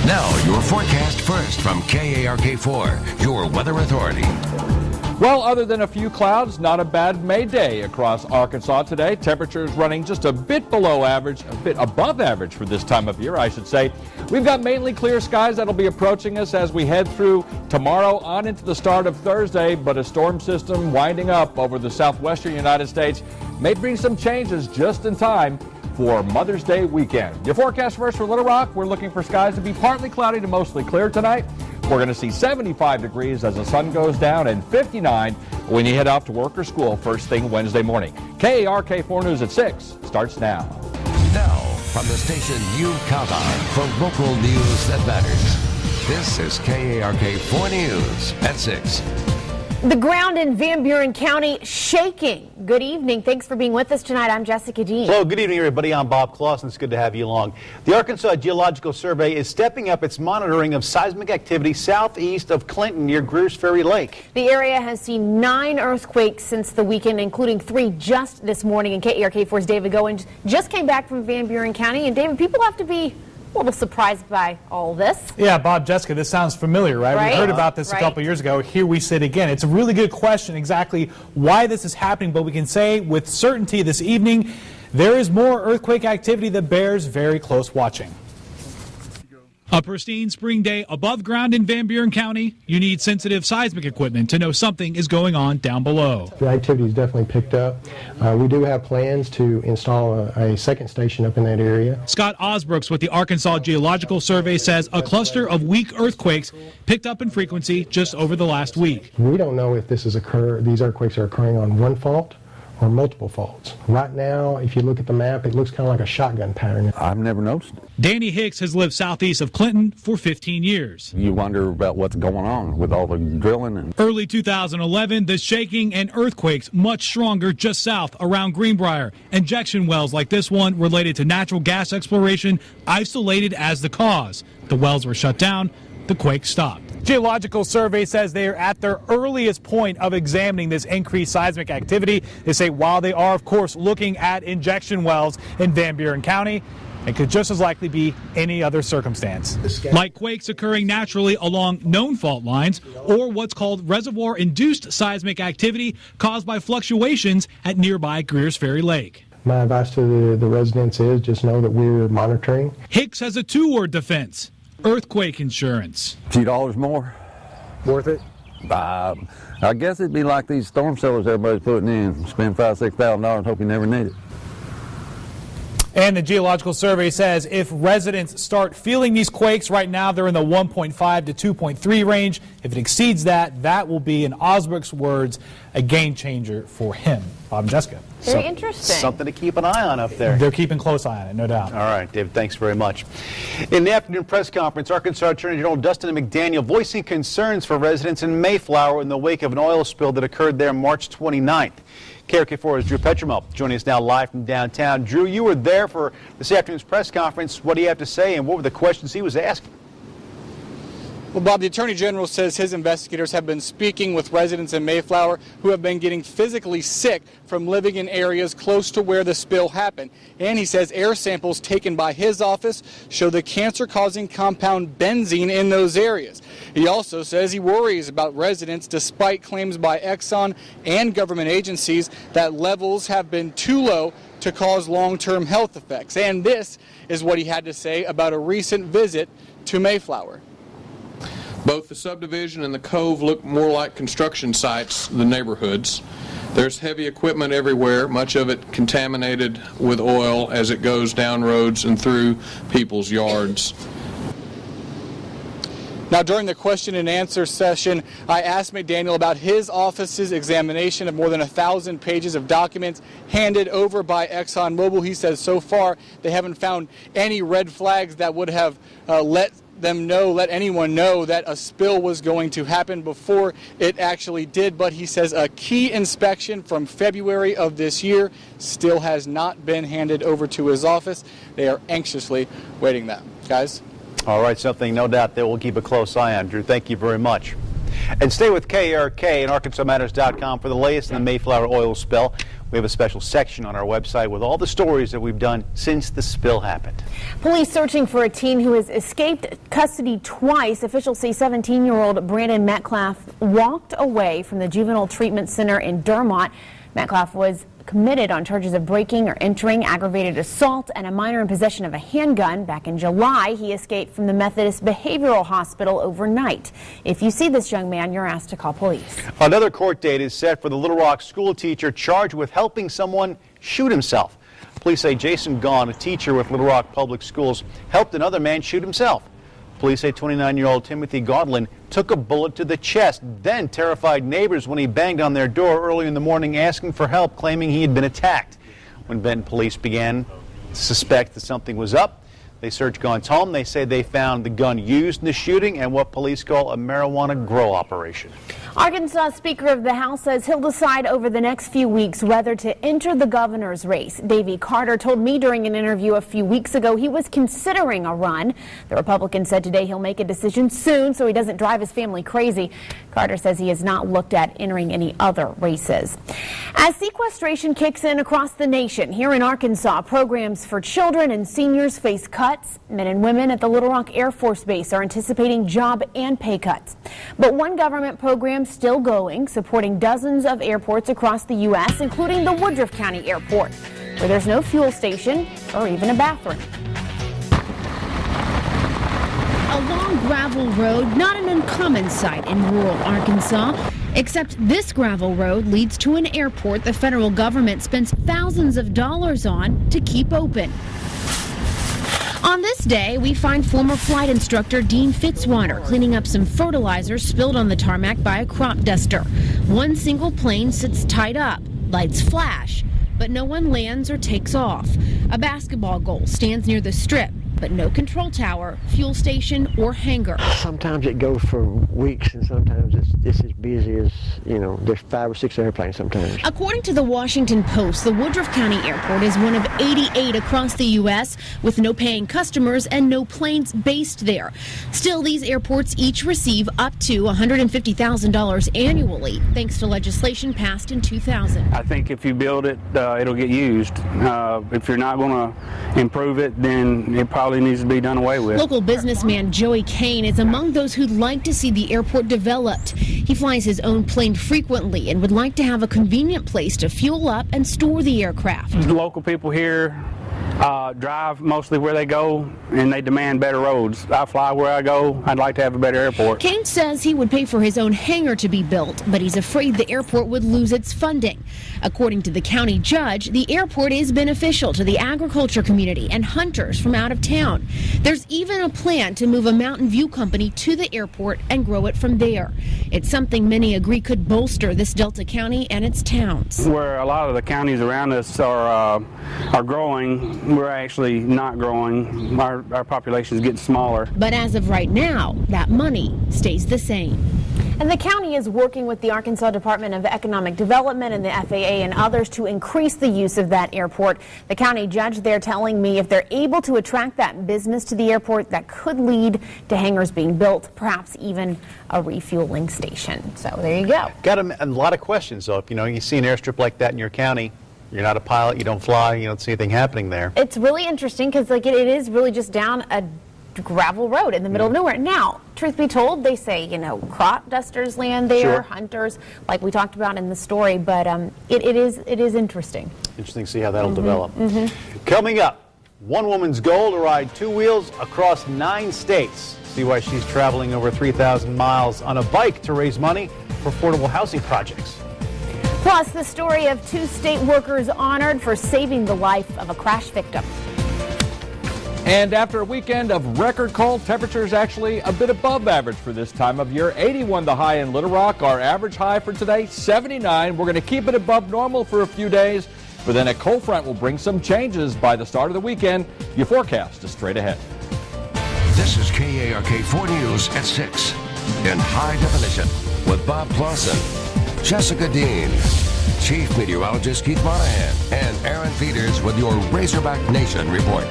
Now, your forecast first from KARK4, your weather authority. Well, other than a few clouds, not a bad May day across Arkansas today. Temperatures running just a bit below average, a bit above average for this time of year, I should say. We've got mainly clear skies that'll be approaching us as we head through tomorrow on into the start of Thursday, but a storm system winding up over the southwestern United States may bring some changes just in time for Mother's Day weekend. Your forecast first for Little Rock, we're looking for skies to be partly cloudy to mostly clear tonight. We're going to see 75 degrees as the sun goes down and 59 when you head off to work or school first thing Wednesday morning. KARK4 News at 6 starts now. Now, from the station you count on for local news that matters. This is KARK4 News at 6. The ground in Van Buren County shaking. Good evening. Thanks for being with us tonight. I'm Jessica Dean. Hello, good evening, everybody. I'm Bob Clausen. It's good to have you along. The Arkansas Geological Survey is stepping up its monitoring of seismic activity southeast of Clinton near Greers Ferry Lake. The area has seen 9 earthquakes since the weekend, including 3 just this morning. And KARK4's David Goins just came back from Van Buren County. And David, people have to be a little surprised by all this. Yeah, Bob, Jessica, this sounds familiar, right? We heard about this a couple years ago. Here we sit again. It's a really good question exactly why this is happening, but we can say with certainty this evening there is more earthquake activity that bears very close watching. A pristine spring day above ground in Van Buren County. You need sensitive seismic equipment to know something is going on down below. The activity has definitely picked up. We do have plans to install a second station up in that area. Scott Osbrooks with the Arkansas Geological Survey says a cluster of weak earthquakes picked up in frequency just over the last week. We don't know if these earthquakes are occurring on one fault or multiple faults. Right now, if you look at the map, it looks kind of like a shotgun pattern. I've never noticed it. Danny Hicks has lived southeast of Clinton for 15 years. You wonder about what's going on with all the drilling. Early 2011, the shaking and earthquakes much stronger just south around Greenbrier. Injection wells like this one related to natural gas exploration isolated as the cause. The wells were shut down. The quake stopped. Geological Survey says they are at their earliest point of examining this increased seismic activity. They say while they are, of course, looking at injection wells in Van Buren County, it could just as likely be any other circumstance. Like quakes occurring naturally along known fault lines or what's called reservoir-induced seismic activity caused by fluctuations at nearby Greers Ferry Lake. My advice to the residents is just know that we're monitoring. Hicks has a 2-word defense: earthquake insurance. A few dollars more. Worth it? I guess it'd be like these storm cellars everybody's putting in. Spend $5,000, $6,000 and hope you never need it. And the Geological Survey says if residents start feeling these quakes right now, they're in the 1.5 to 2.3 range. If it exceeds that, that will be, in Osbrook's words, a game changer for him. Bob and Jessica. Very interesting. Something to keep an eye on up there. They're keeping close eye on it, no doubt. All right, David, thanks very much. In the afternoon press conference, Arkansas Attorney General Dustin McDaniel voicing concerns for residents in Mayflower in the wake of an oil spill that occurred there March 29th. KARK4's Drew Petromel joining us now live from downtown. Drew, you were there for this afternoon's press conference. What do you have to say, and what were the questions he was asking? Well, Bob, the Attorney General says his investigators have been speaking with residents in Mayflower who have been getting physically sick from living in areas close to where the spill happened. And he says air samples taken by his office show the cancer-causing compound benzene in those areas. He also says he worries about residents despite claims by Exxon and government agencies that levels have been too low to cause long-term health effects. And this is what he had to say about a recent visit to Mayflower. Both the subdivision and the cove look more like construction sites than neighborhoods. There's heavy equipment everywhere, much of it contaminated with oil as it goes down roads and through people's yards. Now, during the question and answer session, I asked McDaniel about his office's examination of more than 1,000 pages of documents handed over by ExxonMobil. He says so far they haven't found any red flags that would have let anyone know that a spill was going to happen before it actually did. But he says a key inspection from February of this year still has not been handed over to his office. They are anxiously waiting that. Guys? All right, something no doubt that we'll keep a close eye on. Drew, thank you very much. And stay with KARK and ArkansasMatters.com for the latest in the Mayflower oil spill. We We have a special section on our website with all the stories that we've done since the spill happened. Police searching for a teen who has escaped custody twice. Officials say 17-year-old Brandon Metcalf walked away from the Juvenile Treatment Center in Dermont. Metcalf was committed on charges of breaking or entering, aggravated assault, and a minor in possession of a handgun. Back in July, he escaped from the Methodist Behavioral Hospital overnight. If you see this young man, you're asked to call police. Another court date is set for the Little Rock school teacher charged with helping someone shoot himself. Police say Jason Gaughan, a teacher with Little Rock Public Schools, helped another man shoot himself. Police say 29-year-old Timothy Gaudlin took a bullet to the chest, then terrified neighbors when he banged on their door early in the morning asking for help, claiming he had been attacked. When Benton police began to suspect that something was up, they searched Gaughan's home. They say they found the gun used in the shooting and what police call a marijuana grow operation. Arkansas Speaker of the House says he'll decide over the next few weeks whether to enter the governor's race. Davy Carter told me during an interview a few weeks ago he was considering a run. The Republican said today he'll make a decision soon so he doesn't drive his family crazy. Carter says he has not looked at entering any other races. As sequestration kicks in across the nation, here in Arkansas, programs for children and seniors face cuts. Men and women at the Little Rock Air Force Base are anticipating job and pay cuts. But one government program still going, supporting dozens of airports across the U.S., including the Woodruff County Airport, where there's no fuel station or even a bathroom. A long gravel road, not an uncommon sight in rural Arkansas, except this gravel road leads to an airport the federal government spends thousands of dollars on to keep open. On this day, we find former flight instructor Dean Fitzwater cleaning up some fertilizer spilled on the tarmac by a crop duster. One single plane sits tied up, lights flash, but no one lands or takes off. A basketball goal stands near the strip, but no control tower, fuel station, or hangar. Sometimes it goes for weeks, and sometimes it's as busy as, there's 5 or 6 airplanes sometimes. According to the Washington Post, the Woodruff County Airport is one of 88 across the U.S. with no paying customers and no planes based there. Still, these airports each receive up to $150,000 annually, thanks to legislation passed in 2000. I think if you build it, it'll get used. If you're not going to improve it, then it probably needs to be done away with. Local businessman Joey Kane is among those who'd like to see the airport developed. He flies his own plane frequently and would like to have a convenient place to fuel up and store the aircraft. The local people here drive mostly where they go, and they demand better roads. I fly where I go. I'd like to have a better airport. Kane says he would pay for his own hangar to be built, but he's afraid the airport would lose its funding. According to the county judge, the airport is beneficial to the agriculture community and hunters from out of town. There's even a plan to move a Mountain View company to the airport and grow it from there. It's something many agree could bolster this Delta County and its towns. Where a lot of the counties around us are growing, we're actually not growing. Our population is getting smaller. But as of right now, that money stays the same. And the county is working with the Arkansas Department of Economic Development and the FAA and others to increase the use of that airport. The county judge there telling me if they're able to attract that business to the airport, that could lead to hangars being built, perhaps even a refueling station. So there you go. Got a lot of questions, though. If you see an airstrip like that in your county, you're not a pilot, you don't fly, you don't see anything happening there. It's really interesting because it is really just down a gravel road in the middle of nowhere. Now, truth be told, they say, crop dusters land there, sure. Hunters, like we talked about in the story, but it is interesting. Interesting to see how that'll develop. Coming up, one woman's goal to ride 2 wheels across 9 states. See why she's traveling over 3,000 miles on a bike to raise money for affordable housing projects. Plus, the story of 2 state workers honored for saving the life of a crash victim. And after a weekend of record cold temperatures, actually a bit above average for this time of year. 81 the high in Little Rock. Our average high for today, 79. We're going to keep it above normal for a few days, but then a cold front will bring some changes by the start of the weekend. Your forecast is straight ahead. This is KARK 4 News at 6 in high definition with Bob Clausen, Jessica Dean, Chief Meteorologist Keith Monahan, and Aaron Peters with your Razorback Nation report.